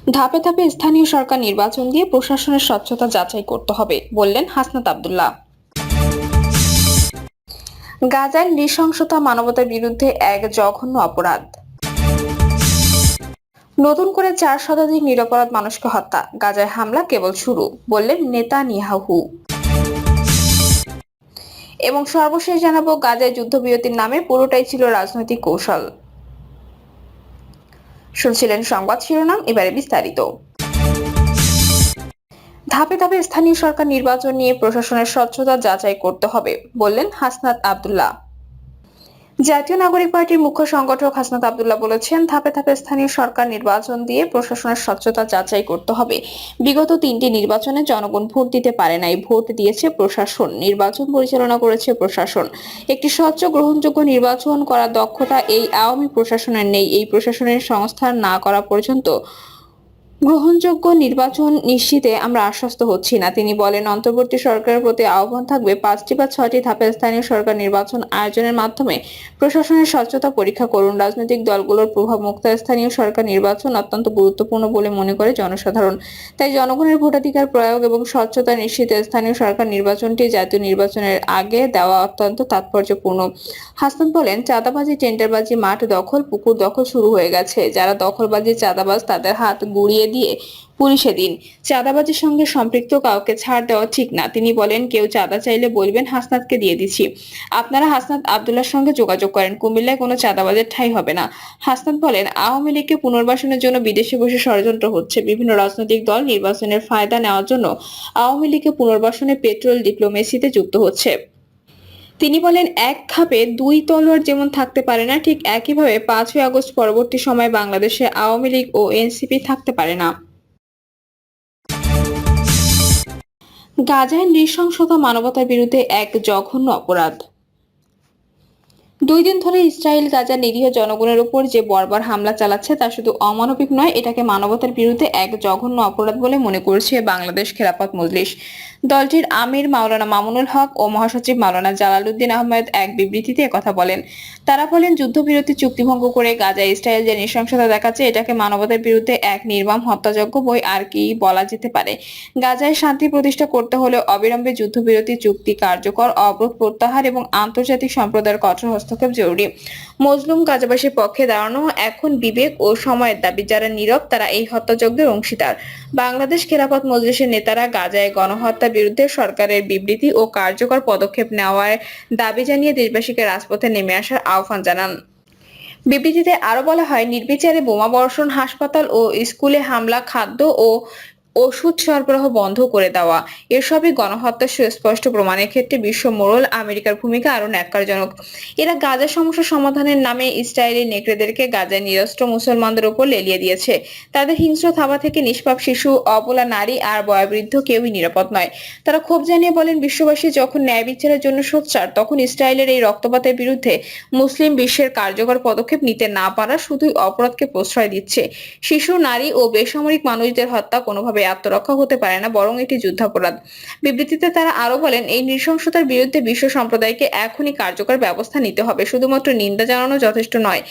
ধাপে ধাপে স্থানীয় সরকার নির্বাচন দিয়ে প্রশাসনের স্বচ্ছতা যাচাই করতে হবে, বললেন হাসনাত আব্দুল্লাহ। গাজায় নৃশংসতা মানবতার বিরুদ্ধে এক জঘন্য অপরাধ। নতুন করে 4 শতাধিক নিরপরাধ মানুষকে হত্যা, গাজায় হামলা কেবল শুরু, বললেন নেতানিয়াহু। এবং সর্বশেষ জানাবো, গাজায় যুদ্ধবিরতির নামে পুরোটাই ছিল রাজনৈতিক কৌশল। শুনছিলেন সংবাদ শিরোনাম, এবারে বিস্তারিত। ধাপে ধাপে স্থানীয় সরকার নির্বাচন নিয়ে প্রশাসনের স্বচ্ছতা যাচাই করতে হবে, বললেন হাসনাত আব্দুল্লাহ। জাতীয় নাগরিক পার্টির মুখ্য সংগঠক হাসনাত আব্দুল্লাহ বলেছেন, ধাপে ধাপে স্থানীয় সরকার নির্বাচন দিয়ে প্রশাসনের স্বচ্ছতা যাচাই করতে হবে। বিগত 3টি নির্বাচনে জনগণ ভোট দিতে পারে নাই, ভোট দিয়েছে প্রশাসন, নির্বাচন পরিচালনা করেছে প্রশাসন। একটি স্বচ্ছ গ্রহণযোগ্য নির্বাচন করার দক্ষতা এই আওয়ামী প্রশাসনের নেই। এই প্রশাসনের সংস্কার না করা পর্যন্ত গ্রহণযোগ্য নির্বাচন নিশ্চিতে আমরা আশ্বস্ত হচ্ছি না। তিনি বলেন, অন্তর্বর্তী সরকারের প্রতি আহ্বান থাকবে 5টি বা 6টি ধাপে স্থানীয় সরকার নির্বাচন আয়োজনের মাধ্যমে প্রশাসনের স্বচ্ছতা পরীক্ষা করুন। রাজনৈতিক দলগুলোর প্রভাব মুক্ত স্থানীয় সরকার নির্বাচন অত্যন্ত গুরুত্বপূর্ণ বলে মনে করে জনসাধারণ। তাই জনগণের ভোটাধিকার প্রয়োগ এবং স্বচ্ছতা নিশ্চিতে স্থানীয় সরকার নির্বাচনটি জাতীয় নির্বাচনের আগে দেওয়া অত্যন্ত তাৎপর্যপূর্ণ। হাসনাত বলেন, চাঁদাবাজি, টেন্ডারবাজি, মাঠ দখল, পুকুর দখল শুরু হয়ে গেছে। যারা দখলবাজি, চাঁদাবাজ, তাদের হাত গুঁড়িয়ে দিয়ে পুলিশে দিন। চাঁদাবাজির সঙ্গে সম্পৃক্ত কাউকে ছাড় দেওয়া ঠিক না। তিনি বলেন, কেউ চাঁদা চাইলে বলবেন হাসনাতকে দিয়ে দিচ্ছি। আপনারা হাসনাত আব্দুল্লাহর সঙ্গে যোগাযোগ করেন, কুমিল্লায় কোনো চাঁদাবাজের ঠাঁই হবে না। হাসনাত বলেন, আওয়ামী লীগকে পুনর্বাসনের জন্য বিদেশে বসে ষড়যন্ত্র হচ্ছে। বিভিন্ন রাজনৈতিক দল নির্বাচনের ফায়দা নেওয়ার জন্য আওয়ামী লীগকে পুনর্বাসনে পেট্রোল ডিপ্লোমেসিতে যুক্ত হচ্ছে। তিনি বলেন, এক খাপে দুই তলোয়ার যেমন থাকতে পারে না, ঠিক একইভাবে 5ই আগস্ট পরবর্তী সময়ে বাংলাদেশে আওয়ামী লীগ ও এনসিপি থাকতে পারে না। গাজায় নৃশংসতা মানবতার বিরুদ্ধে এক জঘন্য অপরাধ। 2 দিন ধরে ইসরায়েল গাজার নিরীহ জনগণের উপর যে বর্বর হামলা চালাচ্ছে তা শুধু অমানবিক নয়, এটাকে মানবতার বিরুদ্ধে এক জঘন্য অপরাধ বলে মনে করছে বাংলাদেশ খেলাফত মজলিস। দলটির আমির মাওলানা মামুনুল হক ও মহাসচিব মাওলানা জালালউদ্দিন আহমেদ এক বিবৃতিতে একথা বলেন। তারা বলেন, যুদ্ধবিরতি চুক্তি ভঙ্গ করে গাজায় ইসরায়েল যে নৃশংসতা দেখাচ্ছে, এটাকে মানবতার বিরুদ্ধে এক নির্মম হত্যাযজ্ঞ বই আর কি বলা যেতে পারে। গাজায় শান্তি প্রতিষ্ঠা করতে হলে অবিলম্বে যুদ্ধবিরতি চুক্তি কার্যকর, অবরোধ প্রত্যাহার এবং আন্তর্জাতিক সম্প্রদায়ের কঠোর হস্তক্ষেপ জরুরি। মজলুম গাজাবাসীর পক্ষে দাঁড়ানো এখন বিবেক ও সময়ের দাবি। যারা নীরব তারা এই হত্যাযজ্ঞের অংশীদার। বাংলাদেশ খেলাফত মজলিসের নেতারা গাজায় গণহত্যার বিরুদ্ধে সরকারের বিবৃতি ও কার্যকর পদক্ষেপ নেওয়ার দাবি জানিয়ে দেশবাসীকে রাজপথে নেমে আসার আহ্বান জানান। বিবৃতিতে আরো বলা হয়, নির্বিচারে বোমা বর্ষণ, হাসপাতাল ও স্কুলে হামলা, খাদ্য ও ওষুধ সরবরাহ বন্ধ করে দেওয়া, এসবই গণহত্যার সুস্পষ্ট প্রমাণের ক্ষেত্রে বিশ্ব মোড়ল আমেরিকার ভূমিকা আরো ন্যক্কারজনক। এরা গাজা সমস্যা সমাধানের নামে ইসরায়েলি নেকড়েদেরকে গাজায় নিরস্ত্র মুসলমানদের উপর লেলিয়ে দিয়েছে। তাদের হিংস্র থাবা থেকে নিষ্পাপ শিশু, অবলা নারী আর বয়োবৃদ্ধ কেউই নিরাপদ নয়। তারা ক্ষোভ জানিয়ে বলেন, বিশ্ববাসী যখন ন্যায় বিচারের জন্য সোচ্চার, তখন ইসরায়েলের এই রক্তপাতের বিরুদ্ধে মুসলিম বিশ্বের কার্যকর পদক্ষেপ নিতে না পারা শুধুই অপরাধকে প্রশ্রয় দিচ্ছে। শিশু, নারী ও বেসামরিক মানুষদের হত্যা কোনোভাবে আত্মরক্ষা হতে পারে না, বরং এটি যুদ্ধাপরাধ। বিবৃতিতে তারা আরো বলেন, এই নৃশংসতার বিরুদ্ধে বিশ্ব সম্প্রদায়কে এখনই কার্যকর ব্যবস্থা নিতে হবে। শুধুমাত্র নিন্দা জানানো যথেষ্ট নয়।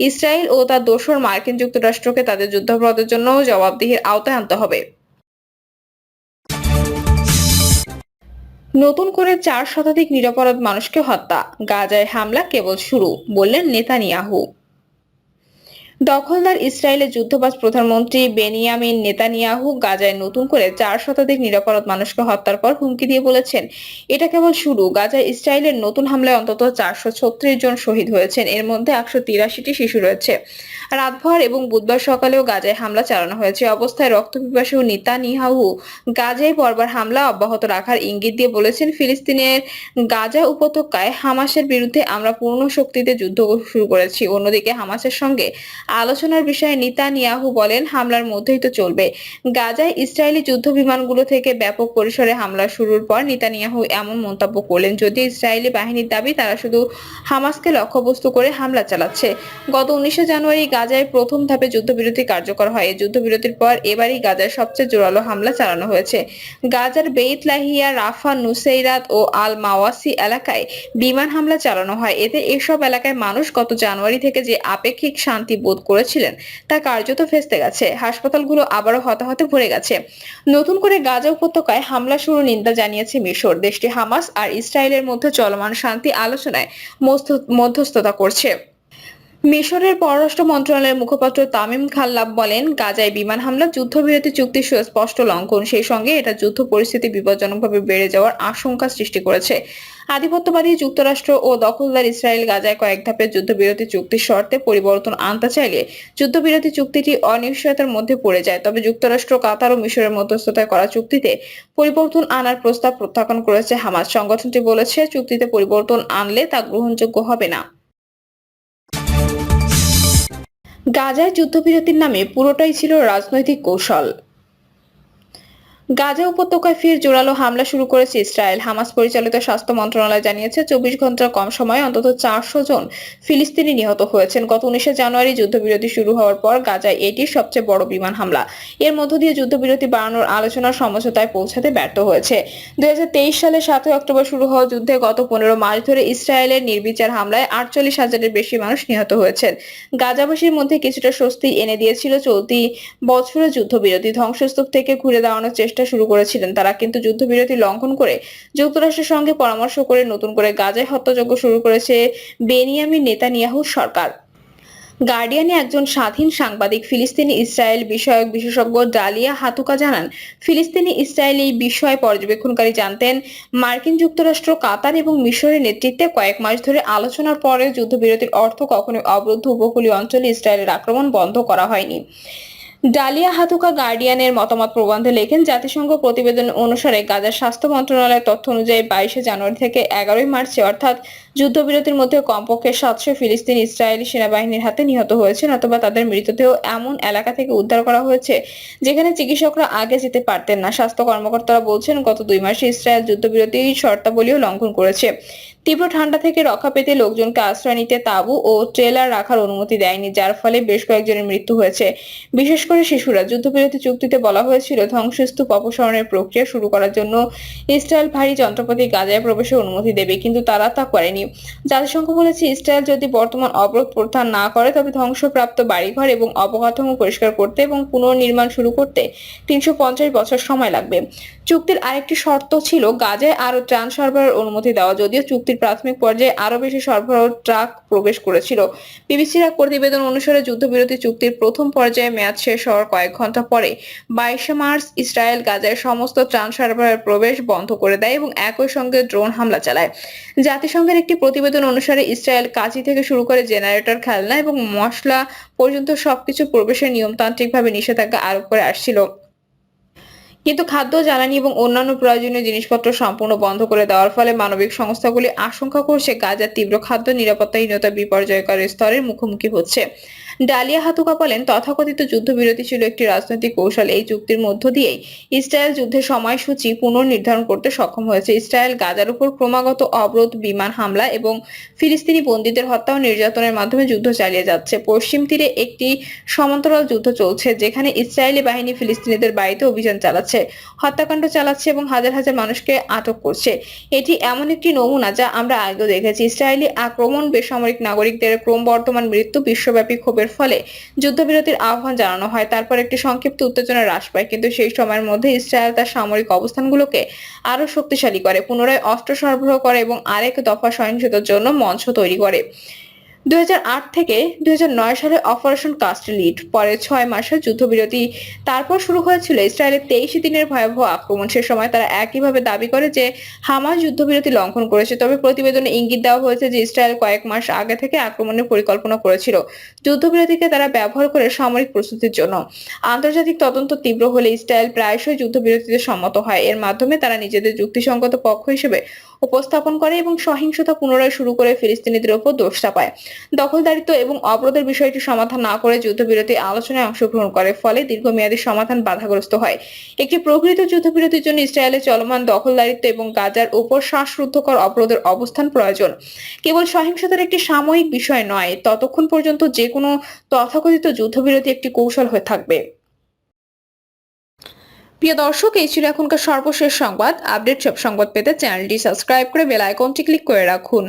ইসরায়েল ও তার দোসর মার্কিন যুক্তরাষ্ট্রকে তাদের যুদ্ধাপরাধের জন্য জবাবদিহির আওতায় আনতে হবে। নতুন করে 4 শতাধিক নিরপরাধ মানুষকে হত্যা, গাজায় হামলা কেবল শুরু, বললেন নেতানিয়াহু। দখলদার ইসরায়েলের যুদ্ধবাজ প্রধানমন্ত্রী বেনিয়ামিন নেতানিয়াহু গাজায় নতুন করে 4 শতাধিক নিরপরাধ মানুষকে হত্যার পর হুমকি দিয়ে বলেছেন, এটা কেবল শুরু। গাজায় ইসরায়েলের নতুন হামলায় অন্তত 436 জন শহীদ হয়েছেন, এর মধ্যে 183টি শিশু রয়েছে। রাতভর এবং বুধবার সকালেও গাজায় হামলা চালানো হয়েছে। অবস্থায় রক্তপিপাসু নেতানিয়াহু গাজায় পরপর হামলা অব্যাহত রাখার ইঙ্গিত দিয়ে বলেছেন, ফিলিস্তিনের গাজা উপত্যকায় হামাসের বিরুদ্ধে আমরা পূর্ণ শক্তিতে যুদ্ধ শুরু করেছি। অন্যদিকে হামাসের সঙ্গে আলোচনার বিষয়ে নেতানিয়াহু বলেন, হামলার মধ্যেই তো চলবে। গাজায় ইসরায়েলি যুদ্ধ বিমানগুলো থেকে ব্যাপক পরিসরে হামলা শুরুর পর নেতানিয়াহু এমন মন্তব্য করলেন, যদিও ইসরায়েলি বাহিনীর দাবি তারা শুধু হামাসকে লক্ষ্যবস্তু করে হামলা চালাচ্ছে। গত 19 জানুয়ারি গাজায় প্রথম ধাপে যুদ্ধবিরতি কার্যকর হয়। এই যুদ্ধবিরতির পর এবারই গাজায় সবচেয়ে জোরালো হামলা চালানো হয়েছে। গাজার বেইত লাহিয়া, রাফা, নুসাইরাত ও আল মাওয়াসি এলাকায় বিমান হামলা চালানো হয়। এতে এসব এলাকায় মানুষ গত জানুয়ারি থেকে যে আপেক্ষিক শান্তি বোধ করেছিলেন তা কার্যত ভেস্তে গেছে। হাসপাতালগুলো আবারও হতাহতে ভরে গেছে। নতুন করে গাজা উপত্যকায় হামলা শুরু নিন্দা জানিয়েছে মিশর। দেশটি হামাস আর ইসরায়েলের মধ্যে চলমান শান্তি আলোচনায় মধ্যস্থতা করছে। মিশরের পররাষ্ট্র মন্ত্রণালয়ের মুখপাত্র তামিম খাল্লাব বলেন, গাজায় বিমান হামলা যুদ্ধবিরতি চুক্তির সুস্পষ্ট লঙ্ঘন। সেই সঙ্গে এটা যুদ্ধ পরিস্থিতি বিপজ্জনকভাবে বেড়ে যাওয়ার আশঙ্কা সৃষ্টি করেছে। আধিপত্যবাদী যুক্তরাষ্ট্র ও দখলদার ইসরায়েল গাজায় কয়েক ধাপের যুদ্ধবিরতি চুক্তির শর্তে পরিবর্তন আনতে চাইলে যুদ্ধবিরতি চুক্তিটি অনিশ্চয়তার মধ্যে পড়ে যায়। তবে যুক্তরাষ্ট্র, কাতার ও মিশরের মধ্যস্থতায় করা চুক্তিতে পরিবর্তন আনার প্রস্তাব প্রত্যাখ্যান করেছে হামাস। সংগঠনটি বলেছে, চুক্তিতে পরিবর্তন আনলে তা গ্রহণযোগ্য হবে না। গাজায় যুদ্ধবিরতির নামে পুরোটাই ছিল রাজনৈতিক কৌশল। গাজা উপত্যকায় ফের জোরালো হামলা শুরু করেছে ইসরায়েল। হামাস পরিচালিত স্বাস্থ্য মন্ত্রণালয় জানিয়েছে, 24 ঘন্টার কম সময়ে অন্তত 400 জন ফিলিস্তিনি নিহত হয়েছেন। গত 19 জানুয়ারি যুদ্ধবিরতি শুরু হওয়ার পর গাজায় এটি সবচেয়ে বড় বিমান হামলা। এর মধ্য দিয়ে যুদ্ধবিরতি বাড়ানোর আলোচনার সমঝোতায় পৌঁছাতে ব্যর্থ হয়েছে। 2023 সালের 7 অক্টোবর শুরু হওয়া যুদ্ধে গত 15 মাস ধরে ইসরায়েলের নির্বিচার হামলায় 48,000-এর বেশি মানুষ নিহত হয়েছেন। গাজাবাসীর মধ্যে কিছুটা স্বস্তি এনে দিয়েছিল চলতি বছরের যুদ্ধবিরতি। ধ্বংসস্তূপ থেকে ঘুরে দাঁড়ানোর চেষ্টা শুরু করেছিলেন তারা, কিন্তু যুদ্ধবিরতি লঙ্ঘন করে যুক্তরাষ্ট্রের সঙ্গে পরামর্শ করে নতুন করে গাজায় হত্যাযজ্ঞ শুরু করেছে বেনিয়ামিন নেতানিয়াহুর সরকার। গার্ডিয়ানে একজন স্বাধীন সাংবাদিক ফিলিস্তিনি ইসরায়েল বিষয়ক বিশেষজ্ঞ ডালিয়া হাতুকা জানান, ফিলিস্তিনি ইসরায়েল এই বিষয় পর্যবেক্ষণকারী জানতেন, মার্কিন যুক্তরাষ্ট্র, কাতার এবং মিশরের নেতৃত্বে কয়েক মাস ধরে আলোচনার পরে যুদ্ধবিরতির অর্থ কখনোই অবরুদ্ধ উপকূলীয় অঞ্চলে ইসরায়েলের আক্রমণ বন্ধ করা হয়নি। ডালিয়া হাতুকা গার্ডিয়ানের মতামত প্রবন্ধে লেখেন, জাতিসংঘ প্রতিবেদন অনুসারে গাজার স্বাস্থ্য মন্ত্রণালয়ের তথ্য অনুযায়ী 22 জানুয়ারি থেকে 11 মার্চে অর্থাৎ যুদ্ধবিরতির মধ্যে কমপক্ষে 700 ফিলিস্তিনি ইসরায়েলি সেনাবাহিনীর হাতে নিহত হয়েছেন অথবা তাদের মৃতদেহ এমন এলাকা থেকে উদ্ধার করা হয়েছে যেখানে চিকিৎসকরা আগে যেতে পারতেন না। স্বাস্থ্য কর্মকর্তারা বলছেন, গত 2 মাসে ইসরায়েল যুদ্ধবিরতির শর্তাবলীও লঙ্ঘন করেছে। তীব্র ঠান্ডা থেকে রক্ষা পেতে লোকজনকে আশ্রয় নিতে তাঁবু ও ট্রেলার রাখার অনুমতি দেয়নি, যার ফলে বেশ কয়েকজনের মৃত্যু হয়েছে, বিশেষ করে শিশুরা। যুদ্ধবিরতি চুক্তিতে বলা হয়েছিল, ধ্বংসস্তূপ অপসারণের প্রক্রিয়া শুরু করার জন্য ইসরায়েল ভারী যন্ত্রপাতি গাজায় প্রবেশের অনুমতি দেবে, কিন্তু তারা তা করেনি। জাতিসংঘ বলেছে, ইসরায়েল যদি বর্তমান অবরোধ প্রত্যাহার না করে তবে ধ্বংসপ্রাপ্ত বাড়িঘর এবং অবকাঠামো পরিষ্কার করতে এবং পুনর্নির্মাণ শুরু করতে 350 বছর সময় লাগবে। চুক্তির আরেকটি শর্ত ছিল গাজায় আরো ত্রাণ সরবরাহের অনুমতি দেওয়া, যদিও চুক্তির প্রাথমিক পর্যায়ে আরো বেশি সরবরাহ ট্রাক প্রবেশ করেছিল। বিবিসির এক প্রতিবেদন অনুসারে যুদ্ধবিরতি চুক্তির প্রথম পর্যায়ে মেয়াদ শেষ হওয়ার কয়েক ঘন্টা পরে 22 মার্চ ইসরায়েল গাজায় সমস্ত ত্রাণ সরবরাহের প্রবেশ বন্ধ করে দেয় এবং একই সঙ্গে ড্রোন হামলা চালায়। জাতিসংঘের একটি প্রতিবেদন অনুসারে ইসরায়েল কাঁচি থেকে শুরু করে জেনারেটর, খেলনা এবং মশলা পর্যন্ত সবকিছু প্রবেশের নিয়মতান্ত্রিকভাবে নিষেধাজ্ঞা আরোপ করে আসছিল, কিন্তু খাদ্য, জ্বালানি এবং অন্যান্য প্রয়োজনীয় জিনিসপত্র সম্পূর্ণ বন্ধ করে দেওয়ার ফলে মানবিক সংস্থাগুলি আশঙ্কা করছে গাজা তীব্র খাদ্য নিরাপত্তাহীনতা বিপর্যয়কর স্তরের মুখোমুখি হচ্ছে। ডালিয়া হাতুকা বলেন, তথাকথিত যুদ্ধবিরতি ছিল একটি রাজনৈতিক কৌশল। এই চুক্তির মধ্য দিয়েই ইসরায়েল যুদ্ধের সময়সূচি পুনর্নির্ধারণ করতে সক্ষম হয়েছে। ইসরায়েল গাজার উপর ক্রমাগত অবরোধ, বিমান হামলা এবং ফিলিস্তিনি বন্দীদের হত্যা ও নির্যাতনের মাধ্যমে যুদ্ধ চালিয়ে যাচ্ছে। পশ্চিম তীরে একটি সমান্তরাল যুদ্ধ চলছে, যেখানে ইসরায়েলি বাহিনী ফিলিস্তিনিদের বাড়িতে অভিযান চালাচ্ছে, হত্যাকাণ্ড চালাচ্ছে এবং হাজার হাজার মানুষকে আটক করছে। এটি এমন একটি নমুনা যা আমরা আগেও দেখেছি। ইসরায়েলি আক্রমণ, বেসামরিক নাগরিকদের ক্রমবর্ধমান মৃত্যু, বিশ্বব্যাপী ক্ষোভের ফলে যুদ্ধবিরতির আহ্বান জানানো হয়। তারপর একটি সংক্ষিপ্ত উত্তেজনা হ্রাস পায়, কিন্তু সেই সময়ের মধ্যে ইসরায়েল তার সামরিক অবস্থানগুলোকে আরো শক্তিশালী করে, পুনরায় অস্ত্র সরবরাহ করে এবং আরেক দফা সহিংসতার জন্য মঞ্চ তৈরি করে। 2008 থেকে 2009 সালে অপারেশন কাস্ট লিড, পরে 6 মাসের যুদ্ধবিরতি, তারপর শুরু হয়েছিল ইসরায়েলের 23 দিনের ভয়াবহ আক্রমণ। সে সময় তারা একইভাবে দাবি করে যে হামাস যুদ্ধবিরতি লঙ্ঘন করেছে, তবে প্রতিবেদনে ইঙ্গিত দেওয়া হয়েছে যে ইসরায়েল কয়েক মাস আগে থেকে আক্রমণের পরিকল্পনা করেছিল, যুদ্ধবিরতিকে তারা ব্যবহার করে সামরিক প্রস্তুতির জন্য। আন্তর্জাতিক তদন্ত তীব্র হলে ইসরায়েল প্রায়শই যুদ্ধবিরতিতে সম্মত হয়। এর মাধ্যমে তারা নিজেদের যুক্তিসঙ্গত পক্ষ হিসেবে উপস্থাপন করে এবং সহিংসতা পুনরায় শুরু করে ফিলিস্তিনিদের উপর দোষ চাপায়। দখলদারিত্ব এবং অবরোধের বিষয়টি সমাধান না করে যুদ্ধবিরতি আলোচনায় অংশগ্রহণ করে, ফলে দীর্ঘমেয়াদী সমাধান বাধাগ্রস্ত হয়। একটি প্রকৃত যুদ্ধবিরতির জন্য ইসরায়েলের চলমান দখলদারিত্ব এবং গাজার উপর শ্বাসরুদ্ধকর অবরোধের অবস্থান প্রয়োজন। কেবল সহিংসতার একটি সাময়িক বিষয় নয়, ততক্ষণ পর্যন্ত যে কোনো তথাকথিত যুদ্ধবিরতি একটি কৌশল হয়ে থাকবে। প্রিয় দর্শক, এই ছিল এখনকার সর্বশেষ সংবাদ। আপডেট সব সংবাদ পেতে চ্যানেলটি সাবস্ক্রাইব করে বেল আইকনটি ক্লিক করে রাখুন।